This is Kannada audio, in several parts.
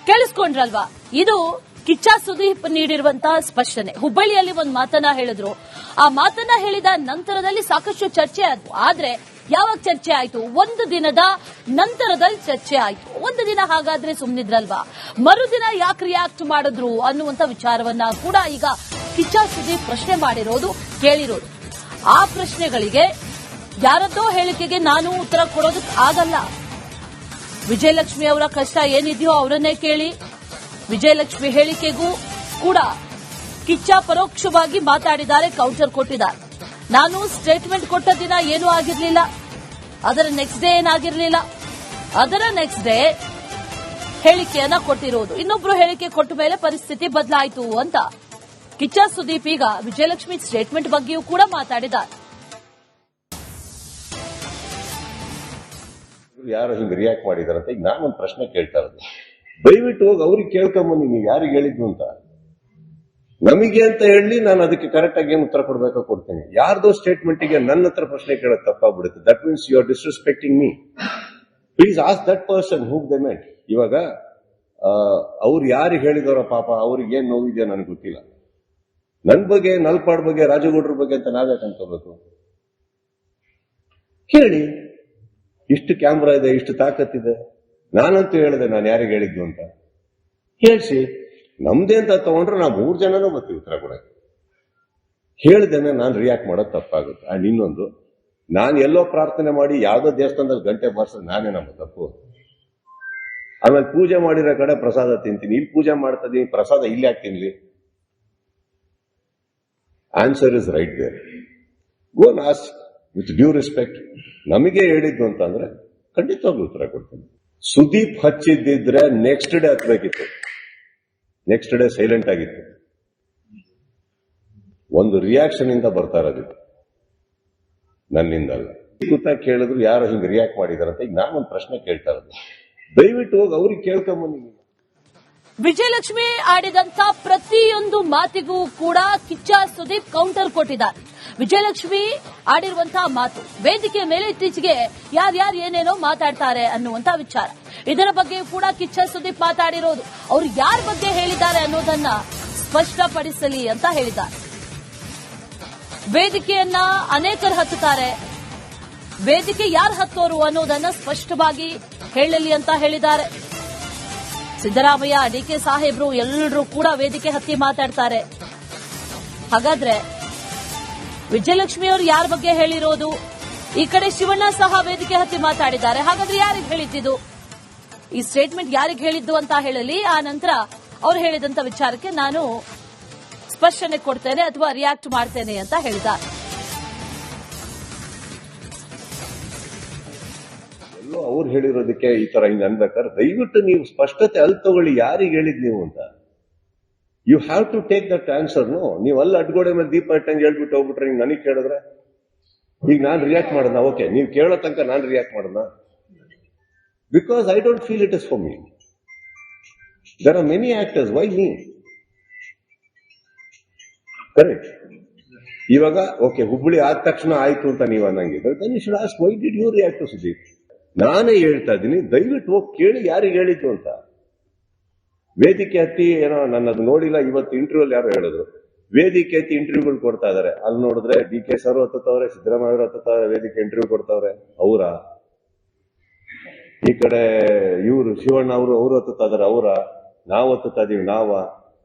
ಕೇಳಿಸ್ಕೊಂಡ್ರಲ್ವಾ? ಇದು ಕಿಚ್ಚ ಸುದೀಪ್ ನೀಡಿರುವಂತಹ ಸ್ಪಷ್ಟನೆ. ಹುಬ್ಬಳ್ಳಿಯಲ್ಲಿ ಒಂದು ಮಾತನ್ನ ಹೇಳಿದ್ರು. ಆ ಮಾತನ್ನ ಹೇಳಿದ ನಂತರದಲ್ಲಿ ಸಾಕಷ್ಟು ಚರ್ಚೆ ಆಯ್ತು. ಆದ್ರೆ ಯಾವಾಗ ಚರ್ಚೆ ಆಯ್ತು? ಒಂದು ದಿನದ ನಂತರದಲ್ಲಿ ಚರ್ಚೆ ಆಯ್ತು. ಒಂದು ದಿನ ಹಾಗಾದ್ರೆ ಸುಮ್ನಿದ್ರಲ್ವಾ, ಮರುದಿನ ಯಾಕೆ ರಿಯಾಕ್ಟ್ ಮಾಡಿದ್ರು ಅನ್ನುವಂತ ವಿಚಾರವನ್ನ ಕೂಡ ಈಗ ಕಿಚ್ಚ ಸುದೀಪ್ ಪ್ರಶ್ನೆ ಮಾಡಿರೋದು, ಕೇಳಿರೋದು. ಆ ಪ್ರಶ್ನೆಗಳಿಗೆ ಯಾರದ್ದೋ ಹೇಳಿಕೆಗೆ ನಾನು ಉತ್ತರ ಕೊಡೋದಕ್ಕೆ ಆಗಲ್ಲ. ವಿಜಯಲಕ್ಷ್ಮಿ ಅವರ ಕಷ್ಟ ಏನಿದೆಯೋ ಅವರನ್ನೇ ಕೇಳಿ. ವಿಜಯಲಕ್ಷ್ಮಿ ಹೇಳಿಕೆಗೂ ಕೂಡ ಕಿಚ್ಚ ಪರೋಕ್ಷವಾಗಿ ಮಾತಾಡಿದ್ದಾರೆ, ಕೌಂಟರ್ ಕೊಟ್ಟಿದ್ದಾರೆ. ನಾನು ಸ್ಟೇಟ್ಮೆಂಟ್ ಕೊಟ್ಟ ದಿನ ಏನೂ ಆಗಿರಲಿಲ್ಲ, ಅದರ ನೆಕ್ಸ್ಟ್ ಡೇ ಏನಾಗಿರಲಿಲ್ಲ, ಅದರ ನೆಕ್ಸ್ಟ್ ಡೇ ಹೇಳಿಕೆಯನ್ನ ಕೊಟ್ಟಿರೋದು. ಇನ್ನೊಬ್ರು ಹೇಳಿಕೆ ಕೊಟ್ಟ ಮೇಲೆ ಪರಿಸ್ಥಿತಿ ಬದಲಾಯಿತು ಅಂತ ಕಿಚ್ಚ ಸುದೀಪ್ ಈಗ ವಿಜಯಲಕ್ಷ್ಮಿ ಸ್ಟೇಟ್ಮೆಂಟ್ ಬಗ್ಗೆಯೂ ಕೂಡ ಮಾತಾಡಿದ್ದಾರೆ. ಯಾರು ಹಿಂಗೆ ರಿಯಾಕ್ಟ್ ಮಾಡಿದಾರಂತ ಈಗ ನಾನೊಂದು ಪ್ರಶ್ನೆ ಕೇಳ್ತಾ ಇರೋದು. ದಯವಿಟ್ಟು ಹೋಗಿ ಅವ್ರಿಗೆ ಕೇಳ್ಕೊಂಬನ್ನಿ, ನೀವು ಯಾರಿಗೆ ಹೇಳಿದ್ದು ಅಂತ. ನಮಗೆ ಅಂತ ಹೇಳಿ ನಾನು ಅದಕ್ಕೆ ಕರೆಕ್ಟ್ ಆಗಿ ಏನು ಉತ್ತರ ಕೊಡ್ಬೇಕಾ ಕೊಡ್ತೀನಿ. ಯಾರ್ದೋ ಸ್ಟೇಟ್ಮೆಂಟ್ಗೆ ನನ್ನ ಹತ್ರ ಪ್ರಶ್ನೆ ಕೇಳೋದು ತಪ್ಪಾಗ್ಬಿಡುತ್ತೆ. That means you are disrespecting me. Please ask that person who they meant. ಇವಾಗ ಅವ್ರು ಯಾರಿಗೆ ಹೇಳಿದವರ ಪಾಪ, ಅವ್ರಿಗೆ ಏನ್ ನೋವಿದೆಯೋ ನನಗೆ ಗೊತ್ತಿಲ್ಲ. ನನ್ ಬಗ್ಗೆ, ನಲ್ಪಾಡ್ ಬಗ್ಗೆ, ರಾಜಗೌಡ್ರ ಬಗ್ಗೆ ಅಂತ ನಾವ್ಯಾಕೆ ಅನ್ಕೋಬೇಕು? ಕೇಳಿ. ಇಷ್ಟು ಕ್ಯಾಮ್ರಾ ಇದೆ, ಇಷ್ಟು ತಾಕತ್ತಿದೆ. ನಾನಂತೂ ಹೇಳಿದೆ ನಾನು ಯಾರಿಗೆ ಹೇಳಿದ್ದು ಅಂತ. ಹೇಳ್ಸಿ. ನಮ್ದೇ ಅಂತ ತಗೊಂಡ್ರೆ ನಾವು 3 ಜನನೂ ಬರ್ತೀವಿ ಉತ್ತರ ಕೊಡಕ್ಕೆ. ಹೇಳ್ದೇನೆ ನಾನು ರಿಯಾಕ್ಟ್ ಮಾಡೋದು ತಪ್ಪಾಗುತ್ತೆ. ಅಂಡ್ ಇನ್ನೊಂದು, ನಾನು ಎಲ್ಲೋ ಪ್ರಾರ್ಥನೆ ಮಾಡಿ ಯಾವ್ದೋ ದೇವಸ್ಥಾನದಲ್ಲಿ ಗಂಟೆ ಬಾರಿಸೋದು ನಾನೇ ನಮ್ಮ ತಪ್ಪು. ಆಮೇಲೆ ಪೂಜೆ ಮಾಡಿರೋ ಕಡೆ ಪ್ರಸಾದ ತಿಂತೀನಿ, ಇಲ್ಲಿ ಪೂಜೆ ಮಾಡ್ತಾ ಇದೀನಿ, ಪ್ರಸಾದ ಇಲ್ಲಿ ಯಾಕೆ ತಿನ್ಲಿ? Answer is right there. Go and ask with due respect. ನಮಗೆ ಹೇಳಿದ್ದು ಅಂತಂದ್ರೆ ಖಂಡಿತವಾಗ್ಲೂ ಉತ್ತರ ಕೊಡ್ತೀನಿ. ಸುದೀಪ್ ಹಚ್ಚಿದ್ದಿದ್ರೆ ನೆಕ್ಸ್ಟ್ ಡೇ ಹತ್ಬೇಕಿತ್ತು. ನೆಕ್ಸ್ಟ್ ಡೇ ಸೈಲೆಂಟ್ ಆಗಿತ್ತು. ಒಂದು ರಿಯಾಕ್ಷನ್ ಇಂದ ಬರ್ತಾ ಇರೋದು, ನನ್ನಿಂದಲ್ಲ. ಕೂತ ಕೇಳಿದ್ರು ಯಾರು ಹಿಂಗೆ ರಿಯಾಕ್ಟ್ ಮಾಡಿದಾರಂತ ಈಗ ನಾನೊಂದು ಪ್ರಶ್ನೆ ಕೇಳ್ತಾ ಇರೋದು. ದಯವಿಟ್ಟು ಹೋಗಿ ಅವ್ರಿಗೆ ಕೇಳ್ಕೊಂಬನ್ನಿ. ವಿಜಯಲಕ್ಷ್ಮಿ ಆಡಿದಂತ ಪ್ರತಿಯೊಂದು ಮಾತಿಗೂ ಕೂಡ ಕಿಚ್ಚ ಸುದೀಪ್ ಕೌಂಟರ್ ಕೊಟ್ಟಿದ್ದಾರೆ. ವಿಜಯಲಕ್ಷ್ಮಿ ಆಡಿರುವಂತಹ ಮಾತು ವೇದಿಕೆಯ ಮೇಲೆ ಇತ್ತೀಚೆಗೆ ಯಾರ್ಯಾರು ಏನೇನೋ ಮಾತಾಡ್ತಾರೆ ಅನ್ನುವಂತ ವಿಚಾರ, ಇದರ ಬಗ್ಗೆ ಕೂಡ ಕಿಚ್ಚ ಸುದೀಪ್ ಮಾತಾಡಿರೋದು. ಅವರು ಯಾರ ಬಗ್ಗೆ ಹೇಳಿದ್ದಾರೆ ಅನ್ನೋದನ್ನ ಸ್ಪಷ್ಟಪಡಿಸಲಿ ಅಂತ ಹೇಳಿದ್ದಾರೆ. ವೇದಿಕೆಯನ್ನ ಅನೇಕರು ಹತ್ತುತ್ತಾರೆ, ವೇದಿಕೆ ಯಾರು ಹತ್ತೋರು ಅನ್ನೋದನ್ನ ಸ್ಪಷ್ಟವಾಗಿ ಹೇಳಲಿ ಅಂತ ಹೇಳಿದ್ದಾರೆ. ಸಿದ್ದರಾಮಯ್ಯ, ಡಿಕೆ ಸಾಹೇಬ್ರು ಎಲ್ಲರೂ ಕೂಡ ವೇದಿಕೆ ಹತ್ತಿ ಮಾತಾಡ್ತಾರೆ. ಹಾಗಾದ್ರೆ ವಿಜಯಲಕ್ಷ್ಮಿ ಅವರು ಯಾರ ಬಗ್ಗೆ ಹೇಳಿರೋದು? ಈ ಕಡೆ ಶಿವಣ್ಣ ಸಹ ವೇದಿಕೆ ಹತ್ತಿ ಮಾತಾಡಿದ್ದಾರೆ. ಹಾಗಾದ್ರೆ ಯಾರಿಗೆ ಹೇಳಿದ್ದು? ಈ ಸ್ಟೇಟ್ಮೆಂಟ್ ಯಾರಿಗೆ ಹೇಳಿದ್ದು ಅಂತ ಹೇಳಲಿ. ಆ ನಂತರ ಅವ್ರು ಹೇಳಿದಂತ ವಿಚಾರಕ್ಕೆ ನಾನು ಸ್ಪಷ್ಟನೆ ಕೊಡ್ತೇನೆ ಅಥವಾ ರಿಯಾಕ್ಟ್ ಮಾಡ್ತೇನೆ ಅಂತ ಹೇಳಿದ್ದಾರೆ. ಎಲ್ಲೋ ಅವ್ರು ಹೇಳಿರೋದಕ್ಕೆ ಈ ತರ ಹಿಂಗ್ ಅನ್ಬೇಕಾದ್ರೆ ದಯವಿಟ್ಟು ನೀವು ಸ್ಪಷ್ಟತೆ ಅಲ್ಲಿ ತಗೊಳ್ಳಿ, ಯಾರಿಗೆ ಹೇಳಿದ್ ನೀವು ಅಂತ. You have to take that answer. ನೀವು ಅಲ್ಲಿ ಅಡ್ಗೋಡೆ ಮೇಲೆ ದೀಪ ಇಟ್ಟಂಗೆ ಹೇಳ್ಬಿಟ್ಟು ಹೋಗ್ಬಿಟ್ರೆ ನೀವು ನನಗೆ ಕೇಳಿದ್ರೆ ಈಗ ನಾನು ರಿಯಾಕ್ಟ್ ಮಾಡೋಣ? ಓಕೆ, ನೀವು ಕೇಳೋ ತನಕ ನಾನು ರಿಯಾಕ್ಟ್ ಮಾಡೋಣ? Because I don't feel it is for me. There are many actors, why me? Correct. ಇವಾಗ ಓಕೆ, ಹುಬ್ಬಳ್ಳಿ ಆದ ತಕ್ಷಣ ಆಯ್ತು ಅಂತ ನೀವು ಅನ್ನಂಗಿದ್ರೆ then you should ask why did you react to Sudeep. ನಾನೇ ಹೇಳ್ತಾ ಇದ್ದೀನಿ, ದಯವಿಟ್ಟು ಹೋಗಿ ಕೇಳಿ ಯಾರಿಗೆ ಹೇಳಿದ್ದು ಅಂತ. ವೇದಿಕೆ ಹತ್ತಿ ಏನೋ ನನ್ನದು ನೋಡಿಲ್ಲ, ಇವತ್ತು ಇಂಟರ್ವ್ಯೂ ಯಾರು ಹೇಳಿದ್ರು ವೇದಿಕೆ ಹತ್ತಿ ಇಂಟರ್ವ್ಯೂಗಳು ಕೊಡ್ತಾ ಇದಾರೆ. ಅಲ್ಲಿ ನೋಡಿದ್ರೆ ಡಿ ಕೆ ಸರ್ ಹತ್ತವ್ರೆ, ಸಿದ್ದರಾಮಯ್ಯ ಅವರು ಹತ್ತವ್ರೆ, ವೇದಿಕೆ ಇಂಟರ್ವ್ಯೂ ಕೊಡ್ತಾವ್ರೆ. ಅವರ ಈ ಕಡೆ ಇವರು ಶಿವಣ್ಣ ಅವರು ಹತ್ತುತ್ತಾ ಇದಾರೆ. ಅವರ ನಾವು ಹತ್ತುತ್ತಾ ಇದೀವಿ.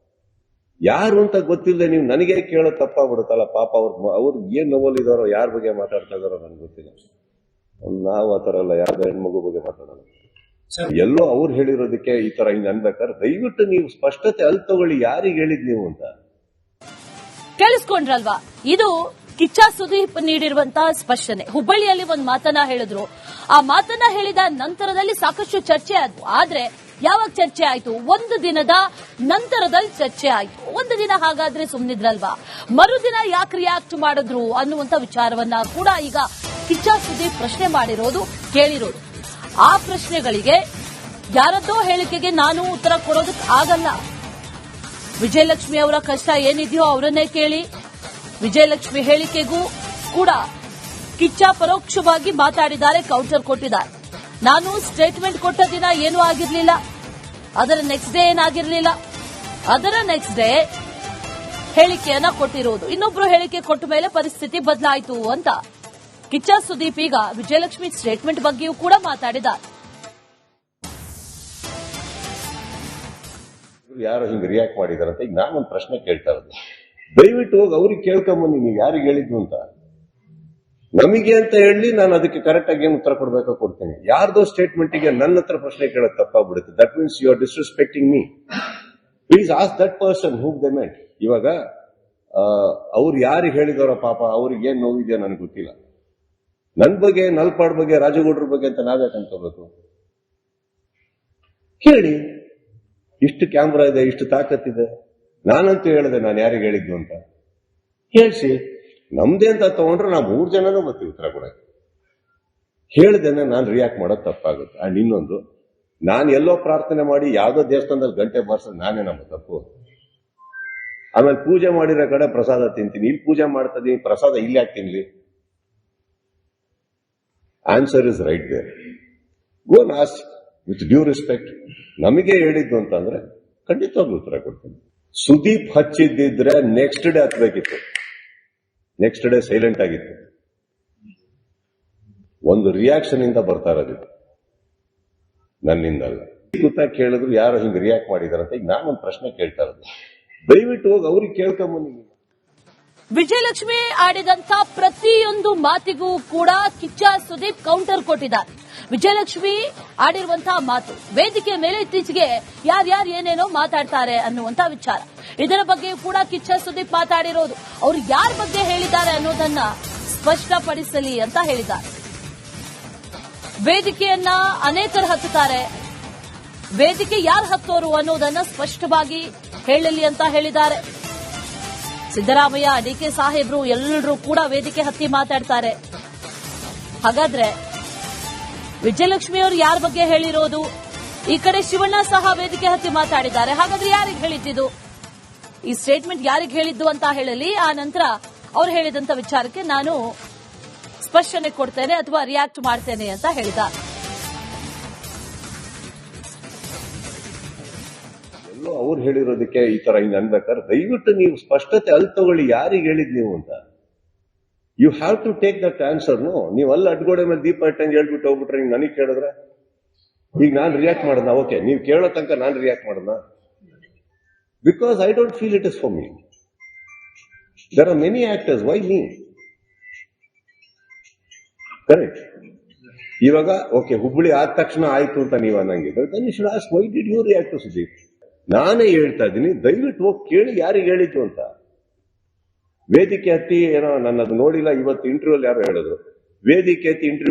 ಯಾರು ಅಂತ ಗೊತ್ತಿಲ್ಲದೆ ನೀವು ನನಗೆ ಕೇಳೋದು ತಪ್ಪಾಗ್ಬಿಡುತ್ತಲ್ಲ. ಪಾಪ ಅವ್ರು ಏನ್ ನೋವಲ್ಲಿದಾರೋ, ಯಾರ ಬಗ್ಗೆ ಮಾತಾಡ್ತಾ ಇದಾರೋ ನನ್ಗೆ ಗೊತ್ತಿಲ್ಲ. ನಾವು ಆತರ ಅಲ್ಲ, ಯಾವ್ದೋ ಹೆಣ್ಮಗು ಬಗ್ಗೆ ಮಾತಾಡೋಣ. ಎಲ್ಲೋ ಅವ್ರು ಹೇಳಿರೋದಕ್ಕೆ ಈ ತರ ಹಿಂಗ್ ಅನ್ಬೇಕಾದ್ರೆ ದಯವಿಟ್ಟು ನೀವು ಸ್ಪಷ್ಟತೆ ಅಲ್ಲಿ ತಗೊಳ್ಳಿ, ಯಾರಿಗೆ ಹೇಳಿದ್ ನೀವು ಅಂತ. ಕೇಳಿಸ್ಕೊಂಡ್ರಲ್ವಾ? ಇದು ಕಿಚ್ಚ ಸುದೀಪ್ ನೀಡಿರುವಂತಹ ಸ್ಪಷ್ಟನೆ. ಹುಬ್ಬಳ್ಳಿಯಲ್ಲಿ ಒಂದು ಮಾತನ್ನ ಹೇಳಿದ್ರು. ಆ ಮಾತನ್ನ ಹೇಳಿದ ನಂತರದಲ್ಲಿ ಸಾಕಷ್ಟು ಚರ್ಚೆ ಆಯ್ತು. ಆದ್ರೆ ಯಾವಾಗ ಚರ್ಚೆ ಆಯ್ತು? ಒಂದು ದಿನದ ನಂತರದಲ್ಲಿ ಚರ್ಚೆ ಆಯ್ತು. ಒಂದು ದಿನ ಹಾಗಾದ್ರೆ ಸುಮ್ನಿದ್ರಲ್ವಾ, ಮರುದಿನ ಯಾಕೆ ರಿಯಾಕ್ಟ್ ಮಾಡಿದ್ರು ಅನ್ನುವಂತ ವಿಚಾರವನ್ನ ಕೂಡ ಈಗ ಕಿಚ್ಚ ಸುದೀಪ್ ಪ್ರಶ್ನೆ ಮಾಡಿರೋದು, ಕೇಳಿರೋದು. ಆ ಪ್ರಶ್ನೆಗಳಿಗೆ ಯಾರದ್ದೋ ಹೇಳಿಕೆಗೆ ನಾನು ಉತ್ತರ ಕೊಡೋದಕ್ಕೆ ಆಗಲ್ಲ. ವಿಜಯಲಕ್ಷ್ಮಿ ಅವರ ಕಷ್ಟ ಏನಿದೆಯೋ ಅವರನ್ನೇ ಕೇಳಿ. ವಿಜಯಲಕ್ಷ್ಮಿ ಹೇಳಿಕೆಗೂ ಕೂಡ ಕಿಚ್ಚ ಪರೋಕ್ಷವಾಗಿ ಮಾತಾಡಿದ್ದಾರೆ, ಕೌಂಟರ್ ಕೊಟ್ಟಿದ್ದಾರೆ. ನಾನು ಸ್ಟೇಟ್ಮೆಂಟ್ ಕೊಟ್ಟ ದಿನ ಏನೂ ಆಗಿರಲಿಲ್ಲ, ಅದರ ನೆಕ್ಸ್ಟ್ ಡೇ ಏನಾಗಿರ್ಲಿಲ್ಲ. ಅದರ ನೆಕ್ಸ್ಟ್ ಡೇ ಹೇಳಿಕೆಯನ್ನ ಕೊಟ್ಟಿರೋದು. ಇನ್ನೊಬ್ರು ಹೇಳಿಕೆ ಕೊಟ್ಟ ಮೇಲೆ ಪರಿಸ್ಥಿತಿ ಬದಲಾಯಿತು ಅಂತ ಕಿಚ್ಚ ಸುದೀಪ್ ಈಗ ವಿಜಯಲಕ್ಷ್ಮಿ ಸ್ಟೇಟ್ಮೆಂಟ್ ಬಗ್ಗೆಯೂ ಕೂಡ ಮಾತಾಡಿದ್ದಾರೆ. ಯಾರು ಹಿಂಗೆ ರಿಯಾಕ್ಟ್ ಮಾಡಿದಾರಂತ ಈಗ ನಾನೊಂದು ಪ್ರಶ್ನೆ ಕೇಳ್ತಾ ಇರೋದು. ದಯವಿಟ್ಟು ಹೋಗಿ ಅವ್ರಿಗೆ ಕೇಳ್ಕೊಂಬನ್ನಿ ನೀವು ಯಾರಿಗೆ ಹೇಳಿದ್ದು ಅಂತ. ನಮಗೆ ಅಂತ ಹೇಳಿ ನಾನು ಅದಕ್ಕೆ ಕರೆಕ್ಟ್ ಆಗಿ ಏನು ಉತ್ತರ ಕೊಡ್ಬೇಕಾ ಕೊಡ್ತೀನಿ. ಯಾರ್ದೋ ಸ್ಟೇಟ್ಮೆಂಟ್ಗೆ ನನ್ನ ಹತ್ರ ಪ್ರಶ್ನೆ ಕೇಳೋದು ತಪ್ಪಾಗ್ಬಿಡುತ್ತೆ. That means you are disrespecting me. Please ask that person who they meant. ಇವಾಗ ಅವ್ರು ಯಾರಿಗೆ ಹೇಳಿದವರ ಪಾಪ ಅವ್ರಿಗೆ ಏನ್ ನೋವಿದೆಯೋ ನನಗೆ ಗೊತ್ತಿಲ್ಲ. ನನ್ ಬಗ್ಗೆ, ನಲ್ಪಾಡ್ ಬಗ್ಗೆ, ರಾಜಗೌಡ್ರ ಬಗ್ಗೆ ಅಂತ ನಾವ್ಯಾಕೆ ಅನ್ಕೋಬೇಕು? ಕೇಳಿ, ಇಷ್ಟು ಕ್ಯಾಮ್ರಾ ಇದೆ, ಇಷ್ಟು ತಾಕತ್ತಿದೆ. ನಾನಂತೂ ಹೇಳಿದೆ ನಾನು ಯಾರಿಗೆ ಹೇಳಿದ್ದು ಅಂತ. ಹೇಳ್ಸಿ, ನಮ್ದೇ ಅಂತ ತಗೊಂಡ್ರೆ ನಾವು 3 ಜನನೂ ಬರ್ತೀವಿ ಉತ್ತರ ಕೊಡಕ್ಕೆ. ಹೇಳ್ದೇನೆ ನಾನು ರಿಯಾಕ್ಟ್ ಮಾಡೋದು ತಪ್ಪಾಗುತ್ತೆ. ಅಂಡ್ ಇನ್ನೊಂದು, ನಾನು ಎಲ್ಲೋ ಪ್ರಾರ್ಥನೆ ಮಾಡಿ ಯಾವ್ದೋ ದೇವಸ್ಥಾನದಲ್ಲಿ ಗಂಟೆ ಬಾರಿಸೋದು ನಾನೇ ನಮ್ಮ ತಪ್ಪು. ಆಮೇಲೆ ಪೂಜೆ ಮಾಡಿರೋ ಕಡೆ ಪ್ರಸಾದ ತಿಂತೀನಿ, ಇಲ್ಲಿ ಪೂಜೆ ಮಾಡ್ತಾ ಇದೀನಿ, ಪ್ರಸಾದ ಇಲ್ಲಿ ಯಾಕೆ ತಿನ್ಲಿ? Answer is right there. Go and ask with due respect. ನಮಗೆ ಹೇಳಿದ್ದು ಅಂತಂದ್ರೆ ಖಂಡಿತವಾಗ್ಲೂ ಉತ್ತರ ಕೊಡ್ತೀನಿ. ಸುದೀಪ್ ಹಚ್ಚಿದ್ದಿದ್ರೆ ನೆಕ್ಸ್ಟ್ ಡೇ ಹತ್ಬೇಕಿತ್ತು. ನೆಕ್ಸ್ಟ್ ಡೇ ಸೈಲೆಂಟ್ ಆಗಿತ್ತು. ಒಂದು ರಿಯಾಕ್ಷನ್ ಇಂದ ಬರ್ತಾ ಇರೋದು, ನನ್ನಿಂದಲ್ಲ. ಗೊತ್ತಾ ಕೇಳಿದ್ರು ಯಾರು ಹಿಂಗೆ ರಿಯಾಕ್ಟ್ ಮಾಡಿದಾರಂತ ಈಗ ನಾನೊಂದು ಪ್ರಶ್ನೆ ಕೇಳ್ತಾ ಇರೋದು. ದಯವಿಟ್ಟು ಹೋಗಿ ಅವ್ರಿಗೆ ಕೇಳ್ಕೊಂಬನ್ನಿ. ವಿಜಯಲಕ್ಷ್ಮಿ ಆಡಿದಂತ ಪ್ರತಿಯೊಂದು ಮಾತಿಗೂ ಕೂಡ ಕಿಚ್ಚ ಸುದೀಪ್ ಕೌಂಟರ್ ಕೊಟ್ಟಿದ್ದಾರೆ. ವಿಜಯಲಕ್ಷ್ಮಿ ಆಡಿರುವಂತಹ ಮಾತು ವೇದಿಕೆ ಮೇಲೆ ಇತ್ತೀಚೆಗೆ ಯಾರ್ಯಾರು ಏನೇನೋ ಮಾತಾಡ್ತಾರೆ ಅನ್ನುವಂತ ವಿಚಾರ, ಇದರ ಬಗ್ಗೆ ಕೂಡ ಕಿಚ್ಚ ಸುದೀಪ್ ಮಾತಾಡಿರೋದು. ಅವರು ಯಾರ ಬಗ್ಗೆ ಹೇಳಿದ್ದಾರೆ ಅನ್ನೋದನ್ನ ಸ್ಪಷ್ಟಪಡಿಸಲಿ ಅಂತ ಹೇಳಿದ್ದಾರೆ. ವೇದಿಕೆಯನ್ನ ಅನೇಕರು ಹತ್ತುತ್ತಾರೆ, ವೇದಿಕೆ ಯಾರು ಹತ್ತೋರು ಅನ್ನೋದನ್ನ ಸ್ಪಷ್ಟವಾಗಿ ಹೇಳಲಿ ಅಂತ ಹೇಳಿದ್ದಾರೆ. ಸಿದ್ದರಾಮಯ್ಯ, ಡಿಕೆ ಸಾಹೇಬ್ರು ಎಲ್ಲರೂ ಕೂಡ ವೇದಿಕೆ ಹತ್ತಿ ಮಾತಾಡ್ತಾರೆ. ಹಾಗಾದ್ರೆ ವಿಜಯಲಕ್ಷ್ಮಿ ಅವರು ಯಾರ ಬಗ್ಗೆ ಹೇಳಿರೋದು? ಈ ಕಡೆ ಶಿವಣ್ಣ ಸಹ ವೇದಿಕೆ ಹತ್ತಿ ಮಾತಾಡಿದ್ದಾರೆ. ಹಾಗಾದ್ರೆ ಯಾರಿಗೆ ಹೇಳಿದ್ದು? ಈ ಸ್ಟೇಟ್ಮೆಂಟ್ ಯಾರಿಗೆ ಹೇಳಿದ್ದು ಅಂತ ಹೇಳಲಿ. ಆ ನಂತರ ಅವ್ರು ಹೇಳಿದಂತ ವಿಚಾರಕ್ಕೆ ನಾನು ಸ್ಪಷ್ಟನೆ ಕೊಡ್ತೇನೆ ಅಥವಾ ರಿಯಾಕ್ಟ್ ಮಾಡ್ತೇನೆ ಅಂತ ಹೇಳಿದ್ದಾರೆ. ಎಲ್ಲೋ ಅವ್ರು ಹೇಳಿರೋದಕ್ಕೆ ಈ ತರ ಹಿಂಗ್ ಅನ್ಬೇಕಾದ್ರೆ ದಯವಿಟ್ಟು ನೀವು ಸ್ಪಷ್ಟತೆ ಅಲ್ಲಿ ತಗೊಳ್ಳಿ, ಯಾರಿಗೆ ಹೇಳಿದ್ ನೀವು ಅಂತ. You have to take that answer. ನೀವು ಅಲ್ಲಿ ಅಡ್ಗೋಡೆ ಮೇಲೆ ದೀಪ ಇಟ್ಟಂಗೆ ಹೇಳ್ಬಿಟ್ಟು ಹೋಗ್ಬಿಟ್ರೆ ನೀವು ನನಗೆ ಕೇಳಿದ್ರೆ ಈಗ ನಾನು ರಿಯಾಕ್ಟ್ ಮಾಡದ? ಓಕೆ, ನೀವು ಕೇಳೋ ತನಕ ನಾನು ರಿಯಾಕ್ಟ್ ಮಾಡದ? Because I don't feel it is for me. There are many actors, why me? Correct. ಇವಾಗ ಓಕೆ, ಹುಬ್ಬಳ್ಳಿ ಆದ ತಕ್ಷಣ ಆಯ್ತು ಅಂತ ನೀವು ಅನ್ನಂಗಿದ್ರೆ then you should ask why did you react to Sudeep. ನಾನೇ ಹೇಳ್ತಾ ಇದ್ದೀನಿ, ದಯವಿಟ್ಟು ಹೋಗಿ ಕೇಳಿ ಯಾರಿಗೆ ಹೇಳಿದ್ದು ಅಂತ. ವೇದಿಕೆ ಹತ್ತಿ ಏನೋ ನನ್ನದು ನೋಡಿಲ್ಲ, ಇವತ್ತು ಇಂಟರ್ವ್ಯೂ ಯಾರು ಹೇಳಿದ್ರು ವೇದಿಕೆ ಹತ್ತಿ ಇಂಟರ್ವ್ಯೂ